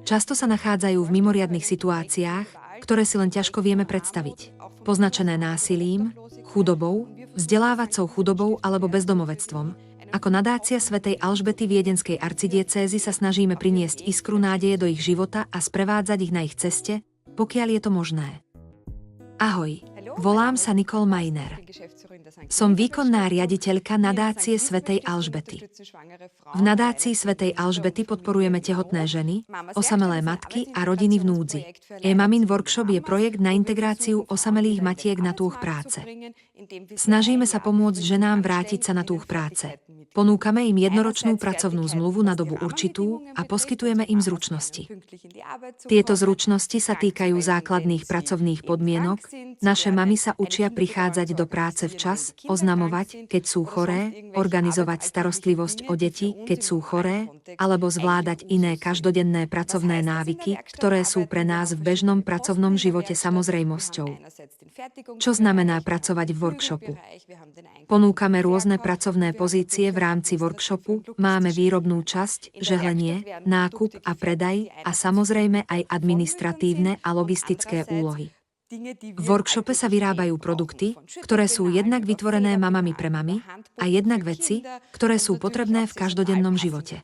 Často sa nachádzajú v mimoriadnych situáciách, ktoré si len ťažko vieme predstaviť. Poznačené násilím, chudobou, vzdelávacou chudobou alebo bezdomovectvom. Ako nadácia svätej Alžbety viedenskej arcidiecézy sa snažíme priniesť iskru nádeje do ich života a sprevádzať ich na ich ceste, pokiaľ je to možné. Ahoj, volám sa Nicole Mainer. Som výkonná riaditeľka nadácie svätej Alžbety. V nadácii svätej Alžbety podporujeme tehotné ženy, osamelé matky a rodiny v núdzi. E-Mamin Workshop je projekt na integráciu osamelých matiek na trh práce. Snažíme sa pomôcť ženám vrátiť sa na trh práce. Ponúkame im jednoročnú pracovnú zmluvu na dobu určitú a poskytujeme im zručnosti. Tieto zručnosti sa týkajú základných pracovných podmienok. Naše mamy sa učia prichádzať do práce včas, oznamovať, keď sú choré, organizovať starostlivosť o deti, keď sú choré, alebo zvládať iné každodenné pracovné návyky, ktoré sú pre nás v bežnom pracovnom živote samozrejmosťou. Čo znamená pracovať v workshopu? Ponúkame rôzne pracovné pozície v rámci workshopu, máme výrobnú časť, žehlenie, nákup a predaj a samozrejme aj administratívne a logistické úlohy. V workshope sa vyrábajú produkty, ktoré sú jednak vytvorené mamami pre mamy a jednak veci, ktoré sú potrebné v každodennom živote.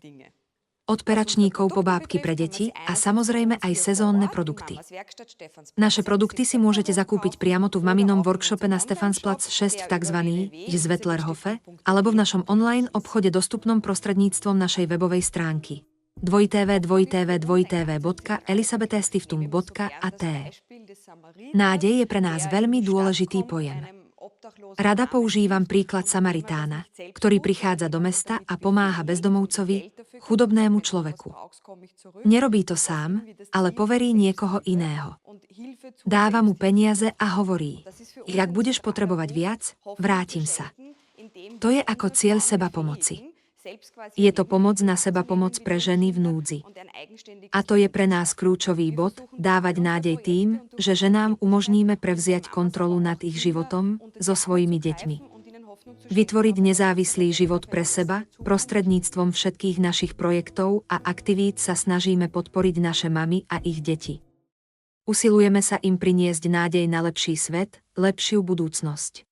Od peračníkov po bábky pre deti a samozrejme aj sezónne produkty. Naše produkty si môžete zakúpiť priamo tu v maminom workshope na Stephansplatz 6 v tzv. Zvetlerhofe alebo v našom online obchode dostupnom prostredníctvom našej webovej stránky www.elisabethstiftung.at. Nádej je pre nás veľmi dôležitý pojem. Rada používam príklad Samaritána, ktorý prichádza do mesta a pomáha bezdomovcovi, chudobnému človeku. Nerobí to sám, ale poverí niekoho iného. Dáva mu peniaze a hovorí: ak budeš potrebovať viac, vrátim sa. To je ako cieľ seba pomoci. Je to pomoc na seba pomoc pre ženy v núdzi. A to je pre nás kľúčový bod, dávať nádej tým, že ženám umožníme prevziať kontrolu nad ich životom so svojimi deťmi. Vytvoriť nezávislý život pre seba, prostredníctvom všetkých našich projektov a aktivít sa snažíme podporiť naše mamy a ich deti. Usilujeme sa im priniesť nádej na lepší svet, lepšiu budúcnosť.